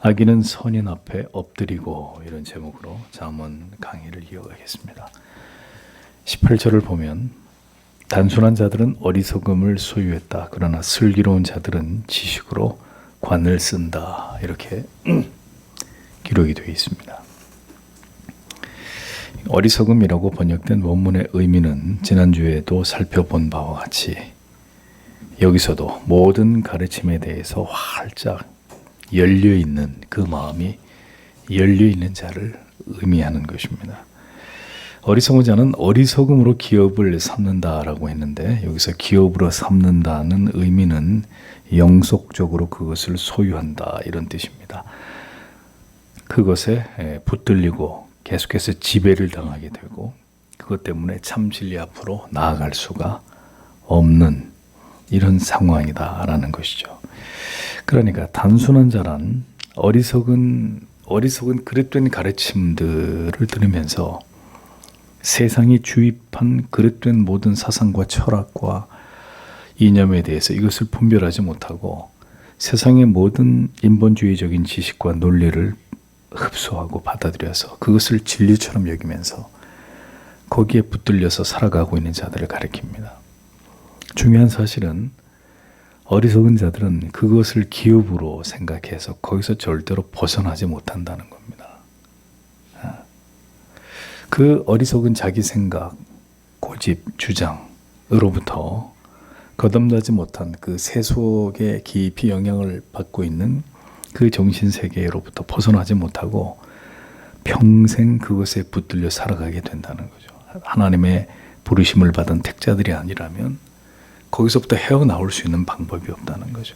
악인은 선인 앞에 엎드리고, 이런 제목으로 잠언 강의를 이어가겠습니다. 18절을 보면 단순한 자들은 어리석음을 소유했다. 그러나 슬기로운 자들은 지식으로 관을 쓴다. 이렇게 기록이 되어 있습니다. 어리석음이라고 번역된 원문의 의미는 지난주에도 살펴본 바와 같이 여기서도 모든 가르침에 대해서 활짝 열려있는 그 마음이 열려있는 자를 의미하는 것입니다. 어리석은 자는 어리석음으로 기업을 삼는다라고 했는데, 여기서 기업으로 삼는다는 의미는 영속적으로 그것을 소유한다, 이런 뜻입니다. 그것에 붙들리고 계속해서 지배를 당하게 되고, 그것 때문에 참 진리 앞으로 나아갈 수가 없는 이런 상황이다라는 것이죠. 그러니까 단순한 자란 어리석은 그릇된 가르침들을 들으면서 세상이 주입한 그릇된 모든 사상과 철학과 이념에 대해서 이것을 분별하지 못하고 세상의 모든 인본주의적인 지식과 논리를 흡수하고 받아들여서 그것을 진리처럼 여기면서 거기에 붙들려서 살아가고 있는 자들을 가리킵니다. 중요한 사실은 어리석은 자들은 그것을 기업으로 생각해서 거기서 절대로 벗어나지 못한다는 겁니다. 그 어리석은 자기 생각, 고집, 주장으로부터 거듭나지 못한 그 세속에 깊이 영향을 받고 있는 그 정신세계로부터 벗어나지 못하고 평생 그것에 붙들려 살아가게 된다는 거죠. 하나님의 부르심을 받은 택자들이 아니라면 거기서부터 헤어나올 수 있는 방법이 없다는 거죠.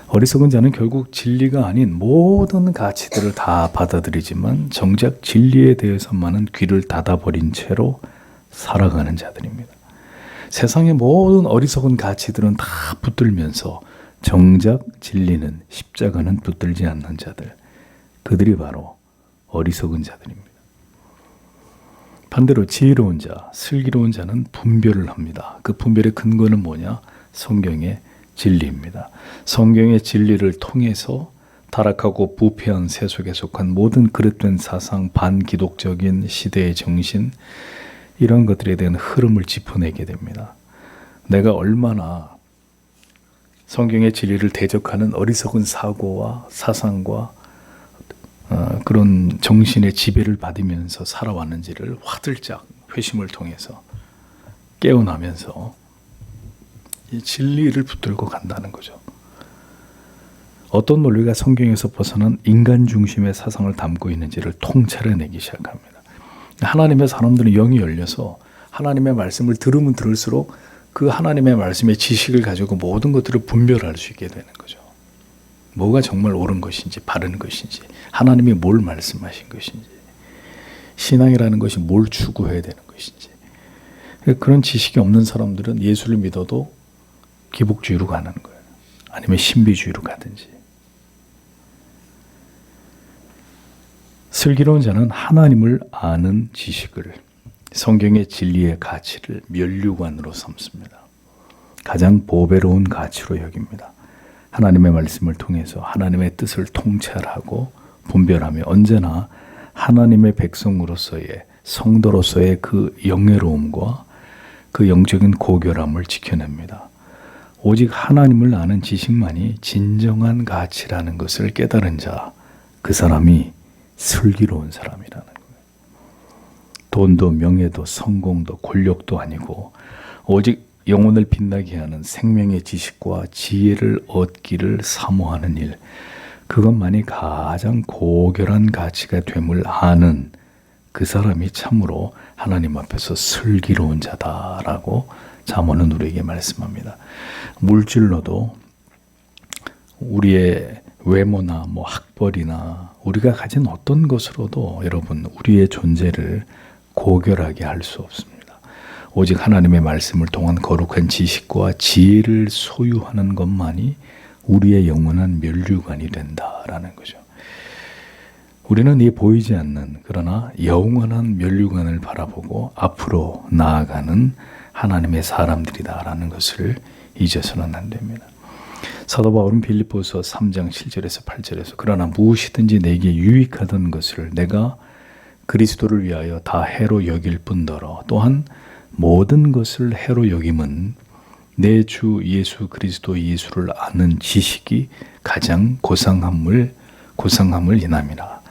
어리석은 자는 결국 진리가 아닌 모든 가치들을 다 받아들이지만 정작 진리에 대해서만은 귀를 닫아버린 채로 살아가는 자들입니다. 세상의 모든 어리석은 가치들은 다 붙들면서 정작 진리는, 십자가는 붙들지 않는 자들, 그들이 바로 어리석은 자들입니다. 반대로 지혜로운 자, 슬기로운 자는 분별을 합니다. 그 분별의 근거는 뭐냐? 성경의 진리입니다. 성경의 진리를 통해서 타락하고 부패한 세속에 속한 모든 그릇된 사상, 반기독적인 시대의 정신, 이런 것들에 대한 흐름을 짚어내게 됩니다. 내가 얼마나 성경의 진리를 대적하는 어리석은 사고와 사상과 그런 정신의 지배를 받으면서 살아왔는지를 화들짝 회심을 통해서 깨어나면서 이 진리를 붙들고 간다는 거죠. 어떤 논리가 성경에서 벗어난 인간 중심의 사상을 담고 있는지를 통찰해내기 시작합니다. 하나님의 사람들은 영이 열려서 하나님의 말씀을 들으면 들을수록 그 하나님의 말씀의 지식을 가지고 모든 것들을 분별할 수 있게 되는 거죠. 뭐가 정말 옳은 것인지 바른 것인지, 하나님이 뭘 말씀하신 것인지, 신앙이라는 것이 뭘 추구해야 되는 것인지. 그런 지식이 없는 사람들은 예수를 믿어도 기복주의로 가는 거예요. 아니면 신비주의로 가든지. 슬기로운 자는 하나님을 아는 지식을, 성경의 진리의 가치를 면류관으로 삼습니다. 가장 보배로운 가치로 여깁니다. 하나님의 말씀을 통해서 하나님의 뜻을 통찰하고 분별하며 언제나 하나님의 백성으로서의, 성도로서의 그 영예로움과 그 영적인 고결함을 지켜냅니다. 오직 하나님을 아는 지식만이 진정한 가치라는 것을 깨달은 자, 그 사람이 슬기로운 사람이라는 거예요. 돈도 명예도 성공도 권력도 아니고 오직 영혼을 빛나게 하는 생명의 지식과 지혜를 얻기를 사모하는 일, 그것만이 가장 고결한 가치가 됨을 아는 그 사람이 참으로 하나님 앞에서 슬기로운 자다라고 잠언은 우리에게 말씀합니다. 물질로도 우리의 외모나 학벌이나 우리가 가진 어떤 것으로도 여러분 우리의 존재를 고결하게 할 수 없습니다. 오직 하나님의 말씀을 통한 거룩한 지식과 지혜를 소유하는 것만이 우리의 영원한 면류관이 된다라는 거죠. 우리는 이 보이지 않는 그러나 영원한 면류관을 바라보고 앞으로 나아가는 하나님의 사람들이다라는 것을 잊어서는 안 됩니다. 사도 바울은 빌립보서 3장 7절에서 8절에서 그러나 무엇이든지 내게 유익하던 것을 내가 그리스도를 위하여 다 해로 여길 뿐더러 또한 모든 것을 해로 여김은 내 주 예수 그리스도 예수를 아는 지식이 가장 고상함을 인함이라.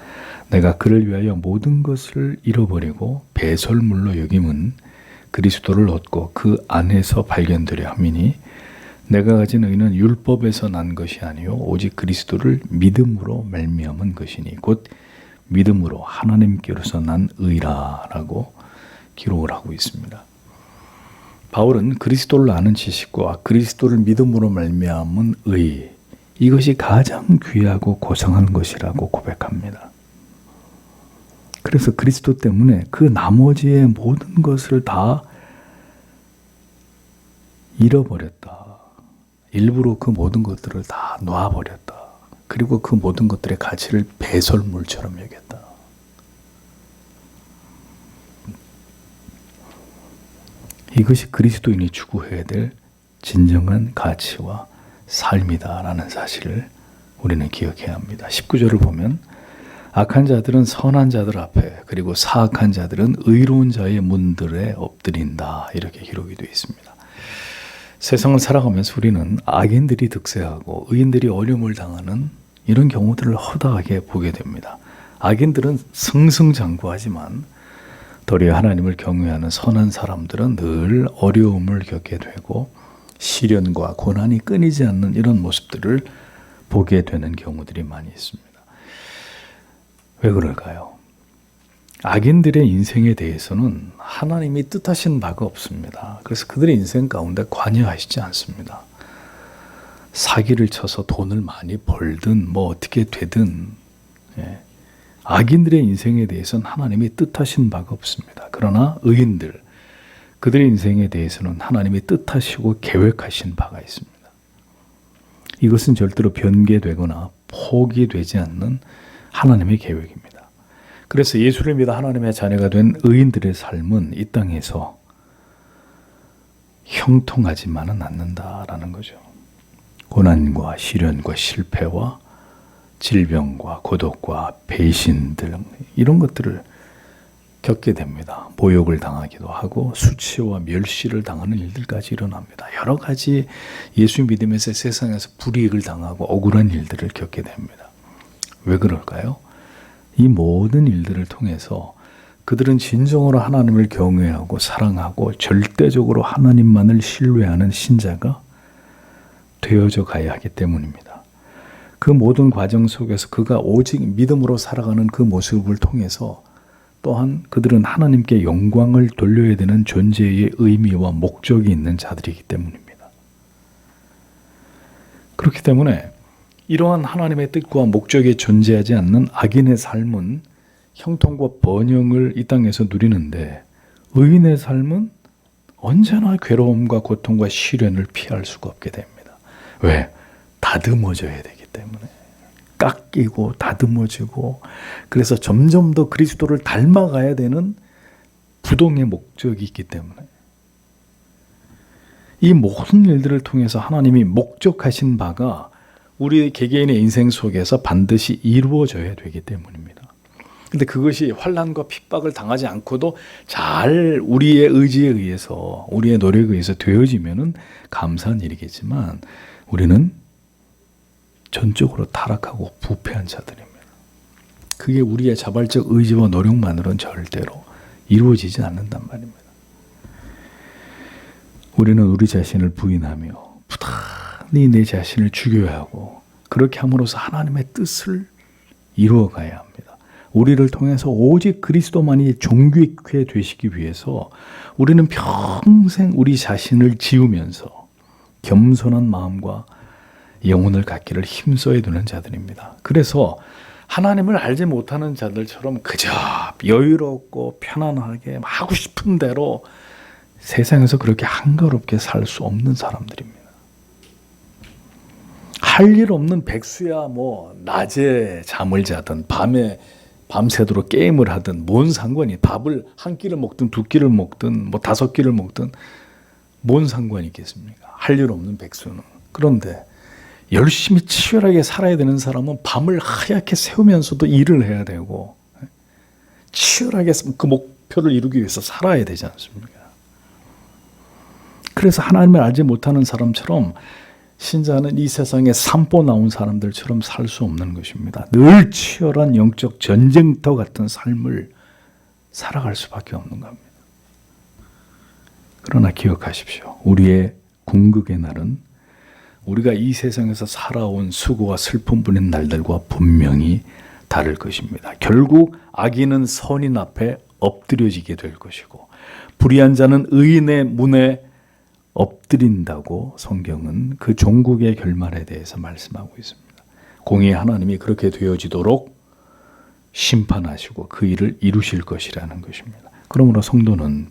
내가 그를 위하여 모든 것을 잃어버리고 배설물로 여김은 그리스도를 얻고 그 안에서 발견되려 함이니 내가 가진 의는 율법에서 난 것이 아니요 오직 그리스도를 믿음으로 말미암은 것이니 곧 믿음으로 하나님께로서 난 의라라고 기록을 하고 있습니다. 바울은 그리스도를 아는 지식과 그리스도를 믿음으로 말미암은 의, 이것이 가장 귀하고 고상한 것이라고 고백합니다. 그래서 그리스도 때문에 그 나머지의 모든 것을 다 잃어버렸다. 일부러 그 모든 것들을 다 놔버렸다. 그리고 그 모든 것들의 가치를 배설물처럼 여겼다. 이것이 그리스도인이 추구해야 될 진정한 가치와 삶이다라는 사실을 우리는 기억해야 합니다. 19절을 보면 악한 자들은 선한 자들 앞에 그리고 사악한 자들은 의로운 자의 문들에 엎드린다 이렇게 기록이 되어 있습니다. 세상을 살아가면서 우리는 악인들이 득세하고 의인들이 어려움을 당하는 이런 경우들을 허다하게 보게 됩니다. 악인들은 승승장구하지만 도리어 하나님을 경외하는 선한 사람들은 늘 어려움을 겪게 되고 시련과 고난이 끊이지 않는 이런 모습들을 보게 되는 경우들이 많이 있습니다. 왜 그럴까요? 악인들의 인생에 대해서는 하나님이 뜻하신 바가 없습니다. 그래서 그들의 인생 가운데 관여하시지 않습니다. 사기를 쳐서 돈을 많이 벌든 뭐 어떻게 되든 악인들의 인생에 대해서는 하나님이 뜻하신 바가 없습니다. 그러나 의인들, 그들의 인생에 대해서는 하나님이 뜻하시고 계획하신 바가 있습니다. 이것은 절대로 변개되거나 포기되지 않는 하나님의 계획입니다. 그래서 예수를 믿어 하나님의 자녀가 된 의인들의 삶은 이 땅에서 형통하지만은 않는다라는 거죠. 고난과 시련과 실패와 질병과 고독과 배신 등 이런 것들을 겪게 됩니다. 모욕을 당하기도 하고 수치와 멸시를 당하는 일들까지 일어납니다. 여러 가지 예수 믿으면서 세상에서 불이익을 당하고 억울한 일들을 겪게 됩니다. 왜 그럴까요? 이 모든 일들을 통해서 그들은 진정으로 하나님을 경외하고 사랑하고 절대적으로 하나님만을 신뢰하는 신자가 되어져 가야 하기 때문입니다. 그 모든 과정 속에서 그가 오직 믿음으로 살아가는 그 모습을 통해서 또한 그들은 하나님께 영광을 돌려야 되는 존재의 의미와 목적이 있는 자들이기 때문입니다. 그렇기 때문에 이러한 하나님의 뜻과 목적이 존재하지 않는 악인의 삶은 형통과 번영을 이 땅에서 누리는데 의인의 삶은 언제나 괴로움과 고통과 시련을 피할 수가 없게 됩니다. 왜? 다듬어져야 되기 때문에. 깎이고 다듬어지고 그래서 점점 더 그리스도를 닮아가야 되는 부동의 목적이 있기 때문에 이 모든 일들을 통해서 하나님이 목적하신 바가 우리 개개인의 인생 속에서 반드시 이루어져야 되기 때문입니다. 근데 그것이 환난과 핍박을 당하지 않고도 잘 우리의 의지에 의해서 우리의 노력에 의해서 되어지면은 감사한 일이겠지만 우리는 전적으로 타락하고 부패한 자들입니다. 그게 우리의 자발적 의지와 노력만으로는 절대로 이루어지지 않는단 말입니다. 우리는 우리 자신을 부인하며 부단히 내 자신을 죽여야 하고 그렇게 함으로써 하나님의 뜻을 이루어가야 합니다. 우리를 통해서 오직 그리스도만이 존귀케 되시기 위해서 우리는 평생 우리 자신을 지우면서 겸손한 마음과 영혼을 갖기를 힘써야 되는 자들입니다. 그래서 하나님을 알지 못하는 자들처럼 그저 여유롭고 편안하게 하고 싶은 대로 세상에서 그렇게 한가롭게 살 수 없는 사람들입니다. 할 일 없는 백수야 뭐 낮에 잠을 자든 밤새도록 게임을 하든 뭔 상관이 밥을 한 끼를 먹든 두 끼를 먹든 뭐 다섯 끼를 먹든 뭔 상관이 있겠습니까? 할 일 없는 백수는. 그런데 열심히 치열하게 살아야 되는 사람은 밤을 하얗게 새우면서도 일을 해야 되고 치열하게 그 목표를 이루기 위해서 살아야 되지 않습니까? 그래서 하나님을 알지 못하는 사람처럼 신자는 이 세상에 산보 나온 사람들처럼 살 수 없는 것입니다. 늘 치열한 영적 전쟁터 같은 삶을 살아갈 수밖에 없는 겁니다. 그러나 기억하십시오. 우리의 궁극의 날은 우리가 이 세상에서 살아온 수고와 슬픔 부린 날들과 분명히 다를 것입니다. 결국 악인은 선인 앞에 엎드려지게 될 것이고 불의한 자는 의인의 문에 엎드린다고 성경은 그 종국의 결말에 대해서 말씀하고 있습니다. 공의의 하나님이 그렇게 되어지도록 심판하시고 그 일을 이루실 것이라는 것입니다. 그러므로 성도는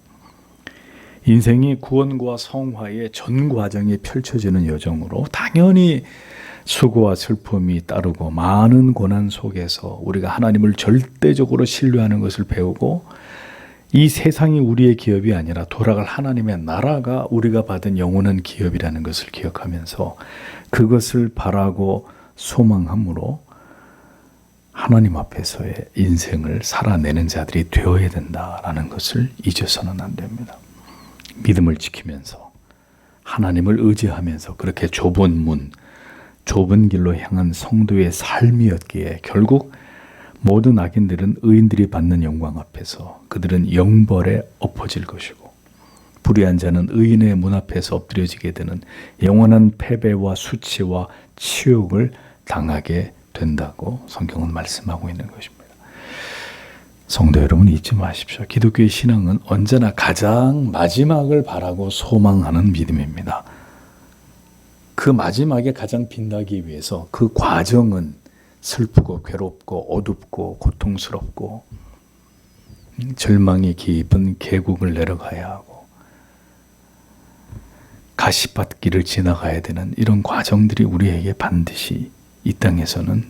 인생이 구원과 성화의 전 과정이 펼쳐지는 여정으로 당연히 수고와 슬픔이 따르고 많은 고난 속에서 우리가 하나님을 절대적으로 신뢰하는 것을 배우고 이 세상이 우리의 기업이 아니라 돌아갈 하나님의 나라가 우리가 받은 영원한 기업이라는 것을 기억하면서 그것을 바라고 소망함으로 하나님 앞에서의 인생을 살아내는 자들이 되어야 된다라는 것을 잊어서는 안 됩니다. 믿음을 지키면서 하나님을 의지하면서 그렇게 좁은 문, 좁은 길로 향한 성도의 삶이었기에 결국 모든 악인들은 의인들이 받는 영광 앞에서 그들은 영벌에 엎어질 것이고 불의한 자는 의인의 문 앞에서 엎드려지게 되는 영원한 패배와 수치와 치욕을 당하게 된다고 성경은 말씀하고 있는 것입니다. 성도 여러분 잊지 마십시오. 기독교의 신앙은 언제나 가장 마지막을 바라고 소망하는 믿음입니다. 그 마지막에 가장 빛나기 위해서 그 과정은 슬프고 괴롭고 어둡고 고통스럽고 절망이 깊은 계곡을 내려가야 하고 가시밭길을 지나가야 되는 이런 과정들이 우리에게 반드시 이 땅에서는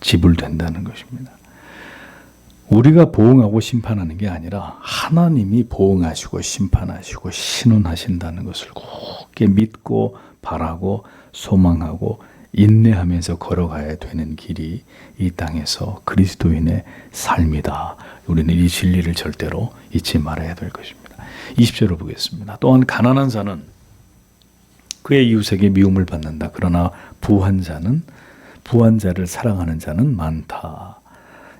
지불된다는 것입니다. 우리가 보응하고 심판하는 게 아니라 하나님이 보응하시고 심판하시고 신원하신다는 것을 굳게 믿고 바라고 소망하고 인내하면서 걸어가야 되는 길이 이 땅에서 그리스도인의 삶이다. 우리는 이 진리를 절대로 잊지 말아야 될 것입니다. 20절을 보겠습니다. 또한 가난한 자는 그의 이웃에게 미움을 받는다. 그러나 부한 자를 사랑하는 자는 많다.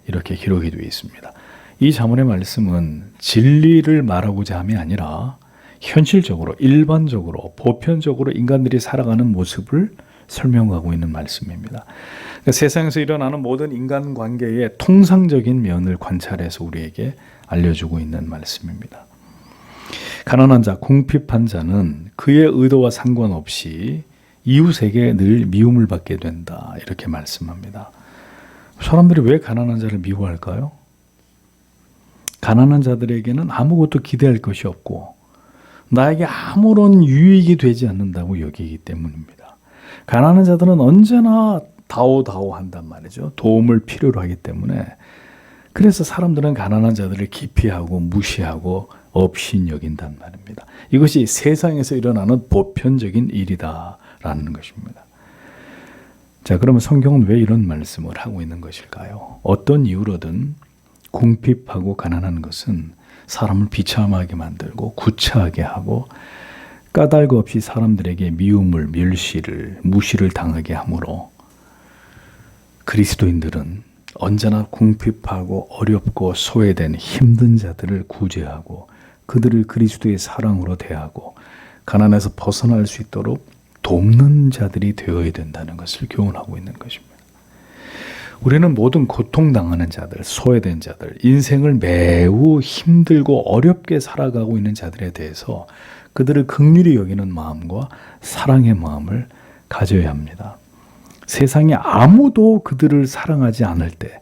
이렇게 기록이 되어 있습니다. 이 자문의 말씀은 진리를 말하고자 함이 아니라 현실적으로 일반적으로 보편적으로 인간들이 살아가는 모습을 설명하고 있는 말씀입니다. 그러니까 세상에서 일어나는 모든 인간관계의 통상적인 면을 관찰해서 우리에게 알려주고 있는 말씀입니다. 가난한 자, 궁핍한 자는 그의 의도와 상관없이 이웃에게 늘 미움을 받게 된다. 이렇게 말씀합니다. 사람들이 왜 가난한 자를 미워할까요? 가난한 자들에게는 아무것도 기대할 것이 없고 나에게 아무런 유익이 되지 않는다고 여기기 때문입니다. 가난한 자들은 언제나 다오다오한단 말이죠. 도움을 필요로 하기 때문에 그래서 사람들은 가난한 자들을 기피하고 무시하고 업신여긴단 말입니다. 이것이 세상에서 일어나는 보편적인 일이다라는 것입니다. 자, 그러면 성경은 왜 이런 말씀을 하고 있는 것일까요? 어떤 이유로든 궁핍하고 가난한 것은 사람을 비참하게 만들고 구차하게 하고 까닭 없이 사람들에게 미움을, 멸시를, 무시를 당하게 하므로 그리스도인들은 언제나 궁핍하고 어렵고 소외된 힘든 자들을 구제하고 그들을 그리스도의 사랑으로 대하고 가난에서 벗어날 수 있도록 돕는 자들이 되어야 된다는 것을 교훈하고 있는 것입니다. 우리는 모든 고통당하는 자들, 소외된 자들, 인생을 매우 힘들고 어렵게 살아가고 있는 자들에 대해서 그들을 긍휼히 여기는 마음과 사랑의 마음을 가져야 합니다. 세상에 아무도 그들을 사랑하지 않을 때,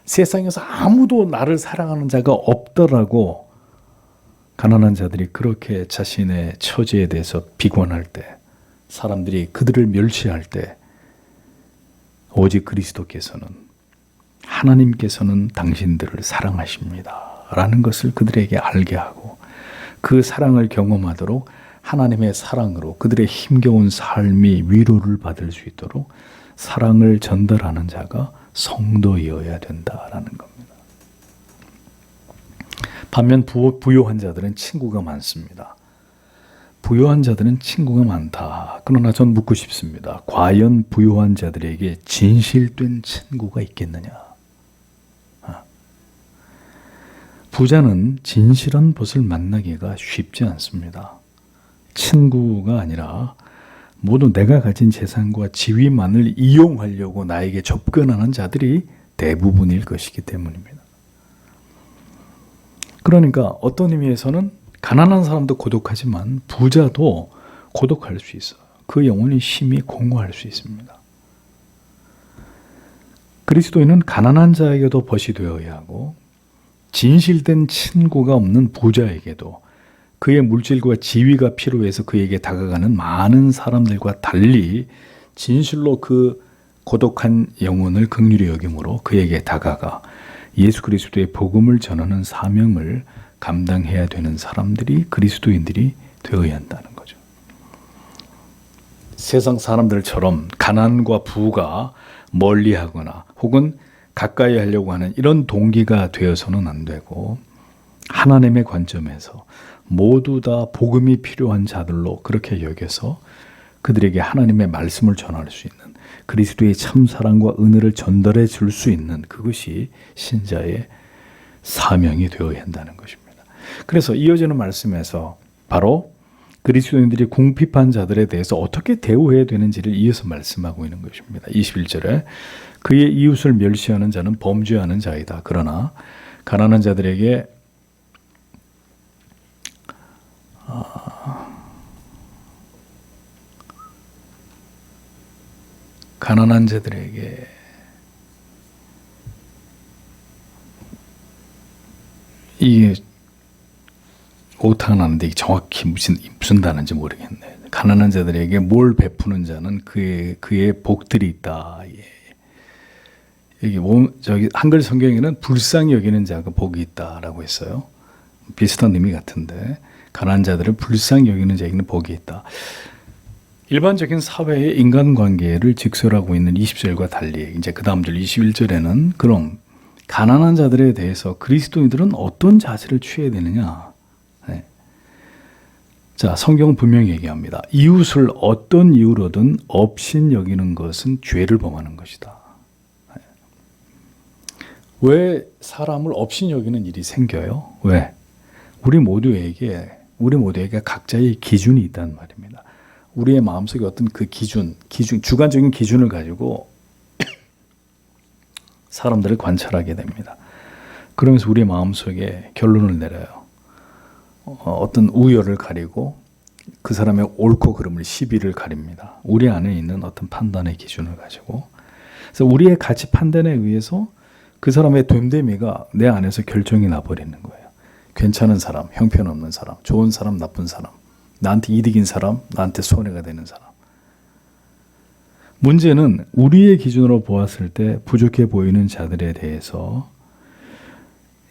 세상에서 아무도 나를 사랑하는 자가 없더라고 가난한 자들이 그렇게 자신의 처지에 대해서 비관할 때, 사람들이 그들을 멸시할 때 오직 그리스도께서는 하나님께서는 당신들을 사랑하십니다 라는 것을 그들에게 알게 하고 그 사랑을 경험하도록 하나님의 사랑으로 그들의 힘겨운 삶이 위로를 받을 수 있도록 사랑을 전달하는 자가 성도이어야 된다라는 겁니다. 반면 부요한 자들은 친구가 많습니다. 부요한 자들은 친구가 많다. 그러나 전 묻고 싶습니다. 과연 부요한 자들에게 진실된 친구가 있겠느냐? 부자는 진실한 벗을 만나기가 쉽지 않습니다. 친구가 아니라 모두 내가 가진 재산과 지위만을 이용하려고 나에게 접근하는 자들이 대부분일 것이기 때문입니다. 그러니까 어떤 의미에서는 가난한 사람도 고독하지만 부자도 고독할 수 있어요. 그 영혼이 심히 공허할 수 있습니다. 그리스도인은 가난한 자에게도 벗이 되어야 하고 진실된 친구가 없는 부자에게도 그의 물질과 지위가 필요해서 그에게 다가가는 많은 사람들과 달리 진실로 그 고독한 영혼을 긍휼히 여김으로 그에게 다가가 예수 그리스도의 복음을 전하는 사명을 감당해야 되는 사람들이 그리스도인들이 되어야 한다는 거죠. 세상 사람들처럼 가난과 부가 멀리하거나 혹은 가까이 하려고 하는 이런 동기가 되어서는 안 되고 하나님의 관점에서 모두 다 복음이 필요한 자들로 그렇게 여겨서 그들에게 하나님의 말씀을 전할 수 있는 그리스도의 참사랑과 은혜를 전달해 줄 수 있는 그것이 신자의 사명이 되어야 한다는 것입니다. 그래서 이어지는 말씀에서 바로 그리스도인들이 궁핍한 자들에 대해서 어떻게 대우해야 되는지를 이어서 말씀하고 있는 것입니다. 21절에 그의 이웃을 멸시하는 자는 범죄하는 자이다. 그러나 가난한 자들에게 이게 오타가 나는데 정확히 무슨 단어인지 모르겠네. 가난한 자들에게 뭘 베푸는 자는 그의 복들이 있다. 여기 저기 한글 성경에는 불쌍히 여기는 자가 복이 있다라고 했어요. 비슷한 의미 같은데 가난한 자들을 불쌍히 여기는 자에게는 복이 있다. 일반적인 사회의 인간관계를 직설하고 있는 20절과 달리 이제 그 다음 절 21절에는 그럼 가난한 자들에 대해서 그리스도인들은 어떤 자세를 취해야 되느냐? 네. 자, 성경은 분명히 얘기합니다. 이웃을 어떤 이유로든 업신 여기는 것은 죄를 범하는 것이다. 네. 왜 사람을 업신 여기는 일이 생겨요? 왜? 우리 모두에게 각자의 기준이 있단 말입니다. 우리의 마음속에 어떤 그 기준, 주관적인 기준을 가지고 사람들을 관찰하게 됩니다. 그러면서 우리의 마음속에 결론을 내려요. 어떤 우열을 가리고 그 사람의 옳고 그름을 시비를 가립니다. 우리 안에 있는 어떤 판단의 기준을 가지고. 그래서 우리의 가치 판단에 의해서 그 사람의 됨됨이가 내 안에서 결정이 나버리는 거예요. 괜찮은 사람, 형편없는 사람, 좋은 사람, 나쁜 사람, 나한테 이득인 사람, 나한테 손해가 되는 사람. 문제는 우리의 기준으로 보았을 때 부족해 보이는 자들에 대해서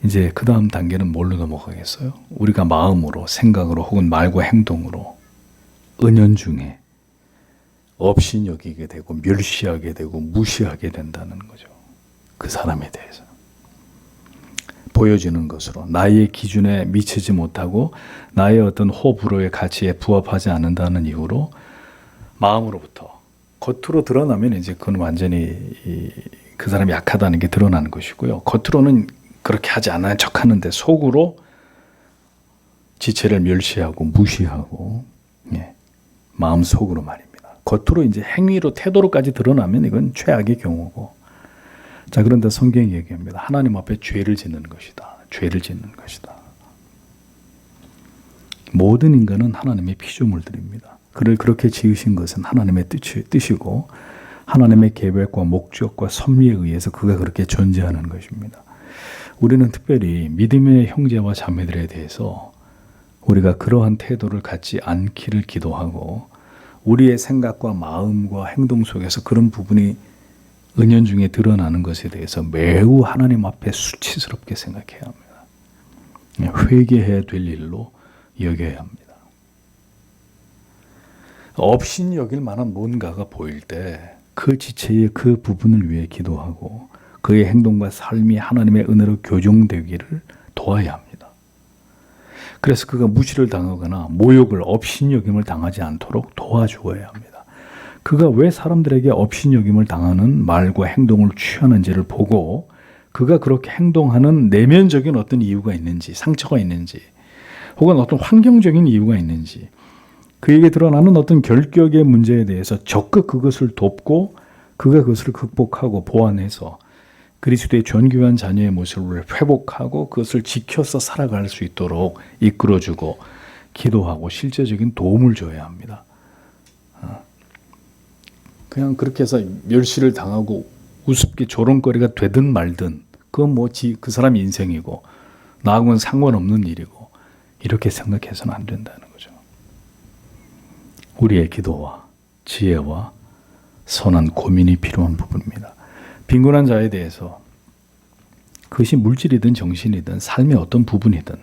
이제 그 다음 단계는 뭘로 넘어가겠어요? 우리가 마음으로, 생각으로 혹은 말과 행동으로 은연중에 업신 여기게 되고 멸시하게 되고 무시하게 된다는 거죠. 그 사람에 대해서. 보여지는 것으로 나의 기준에 미치지 못하고 나의 어떤 호불호의 가치에 부합하지 않는다는 이유로 마음으로부터 겉으로 드러나면 이제 그건 완전히 그 사람이 약하다는 게 드러나는 것이고요. 겉으로는 그렇게 하지 않는 척하는데 속으로 지체를 멸시하고 무시하고 마음 속으로 말입니다. 겉으로 이제 행위로 태도로까지 드러나면 이건 최악의 경우고. 자, 그런데 성경이 얘기합니다. 하나님 앞에 죄를 짓는 것이다. 죄를 짓는 것이다. 모든 인간은 하나님의 피조물들입니다. 그를 그렇게 지으신 것은 하나님의 뜻이고 하나님의 계획과 목적과 섭리에 의해서 그가 그렇게 존재하는 것입니다. 우리는 특별히 믿음의 형제와 자매들에 대해서 우리가 그러한 태도를 갖지 않기를 기도하고 우리의 생각과 마음과 행동 속에서 그런 부분이 은연중에 드러나는 것에 대해서 매우 하나님 앞에 수치스럽게 생각해야 합니다. 회개해야 될 일로 여겨야 합니다. 업신 여길 만한 뭔가가 보일 때 그 지체의 그 부분을 위해 기도하고 그의 행동과 삶이 하나님의 은혜로 교정되기를 도와야 합니다. 그래서 그가 무시를 당하거나 모욕을 업신여김을 당하지 않도록 도와주어야 합니다. 그가 왜 사람들에게 업신여김을 당하는 말과 행동을 취하는지를 보고 그가 그렇게 행동하는 내면적인 어떤 이유가 있는지, 상처가 있는지, 혹은 어떤 환경적인 이유가 있는지, 그에게 드러나는 어떤 결격의 문제에 대해서 적극 그것을 돕고 그가 그것을 극복하고 보완해서 그리스도의 존귀한 자녀의 모습을 회복하고 그것을 지켜서 살아갈 수 있도록 이끌어주고 기도하고 실제적인 도움을 줘야 합니다. 그냥 그렇게 해서 멸시를 당하고 우습게 조롱거리가 되든 말든 그건 뭐 그 사람 인생이고 나하고는 상관없는 일이고 이렇게 생각해서는 안 된다는 거죠. 우리의 기도와 지혜와 선한 고민이 필요한 부분입니다. 빈곤한 자에 대해서 그것이 물질이든 정신이든 삶의 어떤 부분이든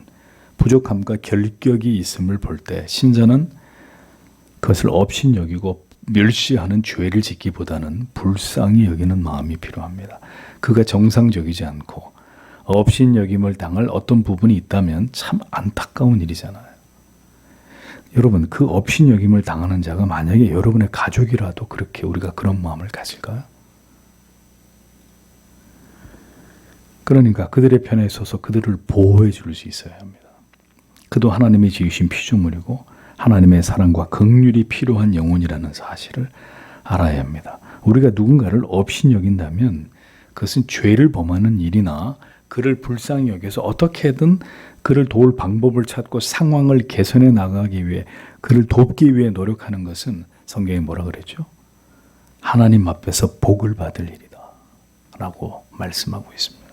부족함과 결격이 있음을 볼 때 신자는 그것을 업신여기고 멸시하는 죄를 짓기보다는 불쌍히 여기는 마음이 필요합니다. 그가 정상적이지 않고 업신여김을 당할 어떤 부분이 있다면 참 안타까운 일이잖아요. 여러분, 그 업신여김을 당하는 자가 만약에 여러분의 가족이라도 그렇게 우리가 그런 마음을 가질까요? 그러니까 그들의 편에 서서 그들을 보호해 줄 수 있어야 합니다. 그도 하나님의 지으신 피조물이고 하나님의 사랑과 긍휼이 필요한 영혼이라는 사실을 알아야 합니다. 우리가 누군가를 업신여긴다면 그것은 죄를 범하는 일이나 그를 불쌍히 여겨서 어떻게든 그를 도울 방법을 찾고 상황을 개선해 나가기 위해 그를 돕기 위해 노력하는 것은 성경에 뭐라 그랬죠? 하나님 앞에서 복을 받을 일이다 라고 말씀하고 있습니다.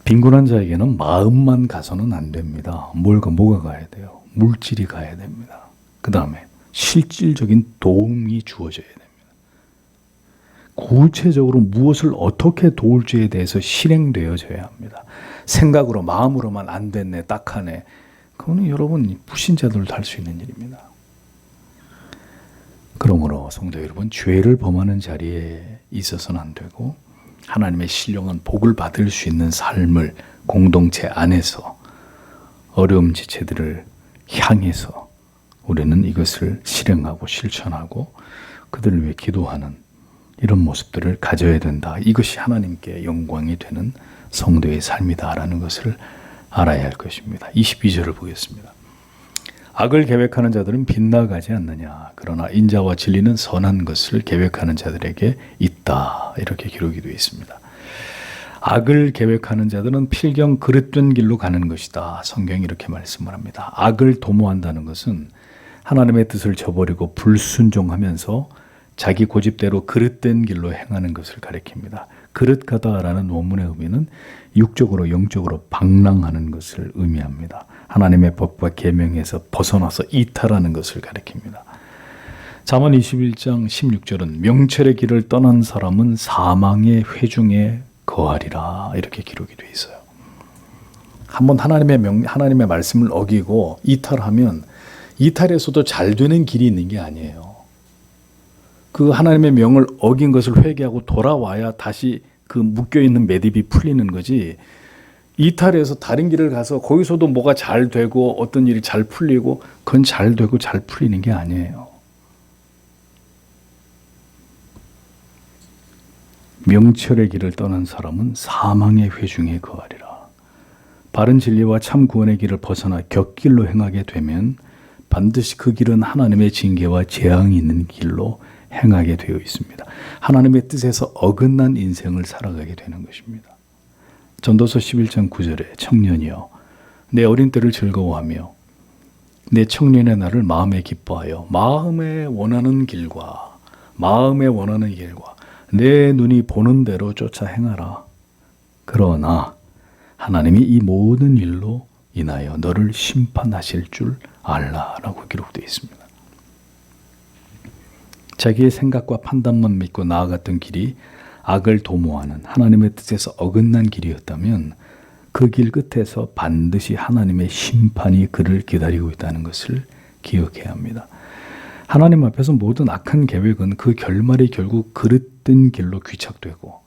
빈곤한 자에게는 마음만 가서는 안 됩니다. 뭐가 가야 돼요? 물질이 가야 됩니다. 그 다음에 실질적인 도움이 주어져야 됩니다. 구체적으로 무엇을 어떻게 도울지에 대해서 실행되어져야 합니다. 생각으로 마음으로만 안 됐네, 딱하네. 그거는 여러분 불신자들도 할 수 있는 일입니다. 그러므로 성도 여러분, 죄를 범하는 자리에 있어서는 안 되고 하나님의 신령한 복을 받을 수 있는 삶을 공동체 안에서 어려움 지체들을 향해서 우리는 이것을 실행하고 실천하고 그들을 위해 기도하는 이런 모습들을 가져야 된다. 이것이 하나님께 영광이 되는 성도의 삶이다라는 것을 알아야 할 것입니다. 22절을 보겠습니다. 악을 계획하는 자들은 빗나가지 않느냐. 그러나 인자와 진리는 선한 것을 계획하는 자들에게 있다. 이렇게 기록이 되어 있습니다. 악을 계획하는 자들은 필경 그릇된 길로 가는 것이다. 성경이 이렇게 말씀을 합니다. 악을 도모한다는 것은 하나님의 뜻을 저버리고 불순종하면서 자기 고집대로 그릇된 길로 행하는 것을 가리킵니다. 그릇가다라는 원문의 의미는 육적으로 영적으로 방랑하는 것을 의미합니다. 하나님의 법과 계명에서 벗어나서 이탈하는 것을 가리킵니다. 잠언 21장 16절은 명철의 길을 떠난 사람은 사망의 회중에 거하리라 이렇게 기록이 되어 있어요. 한번 하나님의 말씀을 어기고 이탈하면 이탈에서도 잘 되는 길이 있는 게 아니에요. 그 하나님의 명을 어긴 것을 회개하고 돌아와야 다시 그 묶여있는 매듭이 풀리는 거지, 이탈해서 다른 길을 가서 거기서도 뭐가 잘 되고 어떤 일이 잘 풀리고 그건 잘 되고 잘 풀리는 게 아니에요. 명철의 길을 떠난 사람은 사망의 회중에 거하리라. 바른 진리와 참 구원의 길을 벗어나 곁길로 행하게 되면 반드시 그 길은 하나님의 징계와 재앙이 있는 길로 행하게 되어 있습니다. 하나님의 뜻에서 어긋난 인생을 살아가게 되는 것입니다. 전도서 11장 9절에 청년이여 내 어린 때를 즐거워하며 내 청년의 날을 마음에 기뻐하여 마음에 원하는 길과 내 눈이 보는 대로 쫓아 행하라. 그러나 하나님이 이 모든 일로 인하여 너를 심판하실 줄 알라라고 기록되어 있습니다. 자기의 생각과 판단만 믿고 나아갔던 길이 악을 도모하는 하나님의 뜻에서 어긋난 길이었다면 그 길 끝에서 반드시 하나님의 심판이 그를 기다리고 있다는 것을 기억해야 합니다. 하나님 앞에서 모든 악한 계획은 그 결말이 결국 그릇된 길로 귀착되고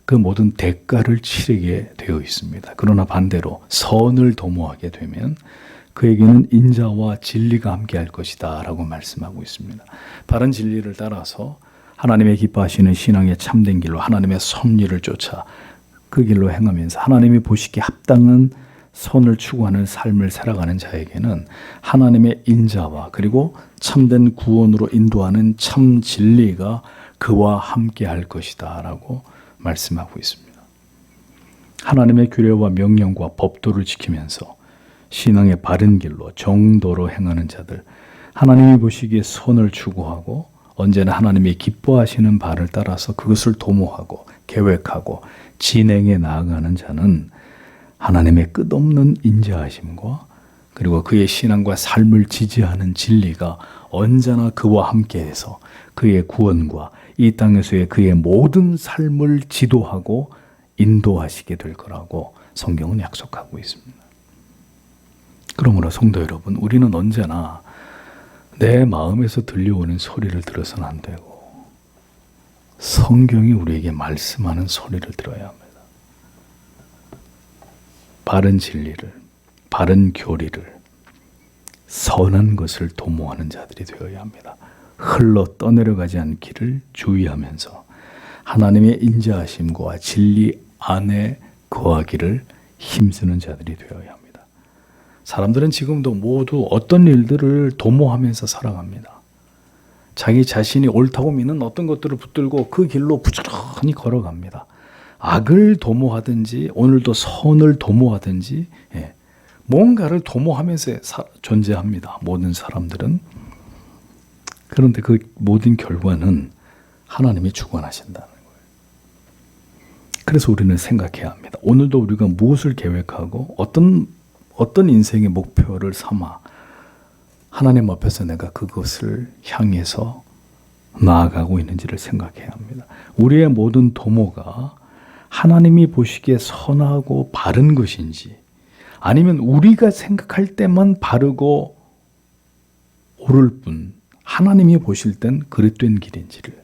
그 모든 대가를 치르게 되어 있습니다. 그러나 반대로 선을 도모하게 되면 그에게는 인자와 진리가 함께할 것이다 라고 말씀하고 있습니다. 바른 진리를 따라서 하나님의 기뻐하시는 신앙의 참된 길로 하나님의 섭리를 쫓아 그 길로 행하면서 하나님이 보시기에 합당한 선을 추구하는 삶을 살아가는 자에게는 하나님의 인자와 그리고 참된 구원으로 인도하는 참 진리가 그와 함께할 것이다 라고 말씀하고 있습니다. 하나님의 규례와 명령과 법도를 지키면서 신앙의 바른 길로 정도로 행하는 자들, 하나님이 보시기에 선을 추구하고 언제나 하나님이 기뻐하시는 바를 따라서 그것을 도모하고 계획하고 진행해 나아가는 자는 하나님의 끝없는 인자하심과 그리고 그의 신앙과 삶을 지지하는 진리가 언제나 그와 함께해서 그의 구원과 이 땅에서의 그의 모든 삶을 지도하고 인도하시게 될 거라고 성경은 약속하고 있습니다. 그러므로 성도 여러분, 우리는 언제나 내 마음에서 들려오는 소리를 들어서는 안 되고 성경이 우리에게 말씀하는 소리를 들어야 합니다. 바른 진리를, 바른 교리를, 선한 것을 도모하는 자들이 되어야 합니다. 흘러 떠내려가지 않기를 주의하면서 하나님의 인자하심과 진리 안에 거하기를 힘쓰는 자들이 되어야 합니다. 사람들은 지금도 모두 어떤 일들을 도모하면서 살아갑니다. 자기 자신이 옳다고 믿는 어떤 것들을 붙들고 그 길로 부지런히 걸어갑니다. 악을 도모하든지 오늘도 선을 도모하든지 뭔가를 도모하면서 존재합니다. 모든 사람들은. 그런데 그 모든 결과는 하나님이 주관하신다는 거예요. 그래서 우리는 생각해야 합니다. 오늘도 우리가 무엇을 계획하고 어떤 인생의 목표를 삼아 하나님 앞에서 내가 그것을 향해서 나아가고 있는지를 생각해야 합니다. 우리의 모든 도모가 하나님이 보시기에 선하고 바른 것인지 아니면 우리가 생각할 때만 바르고 옳을 뿐 하나님이 보실 땐 그릇된 길인지를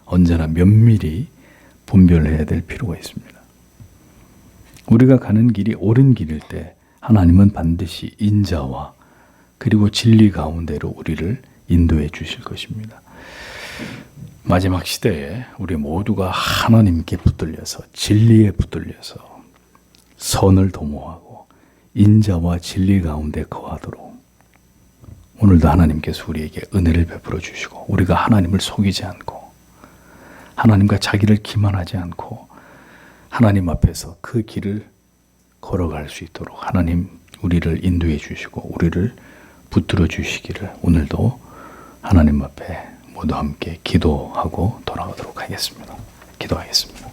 언제나 면밀히 분별해야 될 필요가 있습니다. 우리가 가는 길이 옳은 길일 때 하나님은 반드시 인자와 그리고 진리 가운데로 우리를 인도해 주실 것입니다. 마지막 시대에 우리 모두가 하나님께 붙들려서 진리에 붙들려서 선을 도모하고 인자와 진리 가운데 거하도록 오늘도 하나님께서 우리에게 은혜를 베풀어 주시고 우리가 하나님을 속이지 않고 하나님과 자기를 기만하지 않고 하나님 앞에서 그 길을 걸어갈 수 있도록 하나님 우리를 인도해 주시고 우리를 붙들어 주시기를 오늘도 하나님 앞에 모두 함께 기도하고 돌아가도록 하겠습니다. 기도하겠습니다.